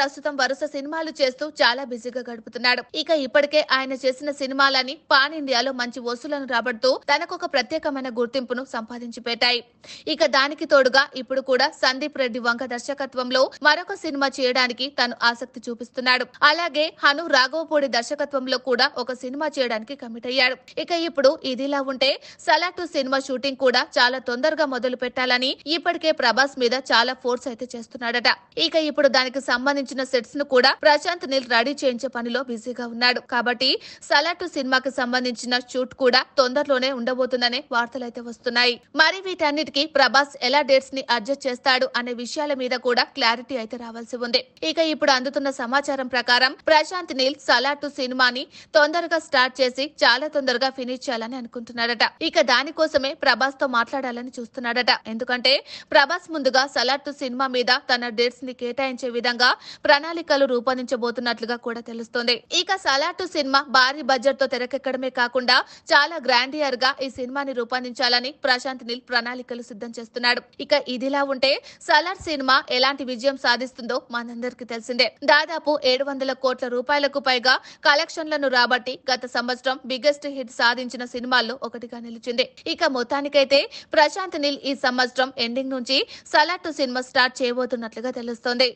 ప్రస్తుతం వరుస సినిమాలు చేస్తూ చాలా బిజీగా గడుపుతున్నాడు. ఇక ఇప్పటికే ఆయన చేసిన సినిమాలని పాన్ ఇండియాలో మంచి వసూలను రాబడుతూ తనకొక ప్రత్యేకమైన గుర్తింపును సంపాదించి పెట్టాయి. ఇక దానికి తోడుగా ఇప్పుడు కూడా సందీప్ రెడ్డి వంక దర్శకత్వంలో మరొక సినిమా చేయడానికి తను ఆసక్తి చూపిస్తున్నాడు. అలాగే హను రాఘవపూడి దర్శకత్వంలో కూడా ఒక సినిమా చేయడానికి కమిట్ అయ్యాడు. ఇక ఇప్పుడు ఇదిలా ఉంటే సలార్ సినిమా షూటింగ్ కూడా చాలా తొందరగా మొదలు పెట్టాలని ఇప్పటికే ప్రభాస్ మీద చాలా ఫోర్స్ అయితే చేస్తున్నాడట. ఇక ఇప్పుడు దానికి సంబంధించిన సెట్స్ ను కూడా ప్రశాంత్ నీల్ రెడీ చేయించే పనిలో బిజీగా ఉన్నాడు. కాబట్టి సలార్ సినిమాకి సంబంధించిన షూట్ కూడా తొందరలోనే ఉండబోతుందనే వార్తలైతే వస్తున్నాయి. మరి వీటన్నిటికీ ప్రభాస్ ఎలా డేట్స్ ని అడ్జస్ట్ చేస్తాడు అనే విషయాల మీద కూడా క్లారిటీ అయితే రావాల్సి ఉంది. ఇక ఇప్పుడు అందుతున్న సమాచారం ప్రకారం ప్రశాంత్ నీల్ సలార్ సినిమాని తొందరగా స్టార్ట్ చేసి చాలా తొందరగా ఫినిష్ చేయాలని అనుకుంటున్నాడట. ఇక దానికోసమే ప్రభాస్ తో మాట్లాడాలని చూస్తున్నాడట. ఎందుకంటే ప్రభాస్ ముందుగా సలార్ సినిమా మీద తన డేట్స్ ని కేటాయించే విధంగా ప్రణాళికలు రూపొందించబోతున్నట్లుగా కూడా తెలుస్తోంది. ఇక సలార్ సినిమా భారీ బడ్జెట్ తో తెరకెక్కడమే కాకుండా చాలా గ్రాండియర్ గా ఈ సినిమాని రూపొందించాలని ప్రశాంత్ నీల్ ప్రణాళికలు సిద్ధం చేస్తున్నాడు. ఇక ఇదిలా ఉంటే సలార్ సినిమా ఎలాంటి విజయం సాధిస్తుందో మనందరికీ తెలిసిందే. దాదాపు 700 కోట్ల రూపాయలకు పైగా కలెక్షన్లను రాబట్టి గత సంవత్సరం బిగ్గెస్ట్ హిట్ సాధించిన సినిమాల్లో ఒకటిగా నిలిచింది. ఇక మొత్తానికైతే ప్రశాంత్ నీల్ ఈ సంవత్సరం ఎండింగ్ నుంచి సలార్ సినిమా స్టార్ట్ చేయబోతున్నట్లుగా తెలుస్తోంది.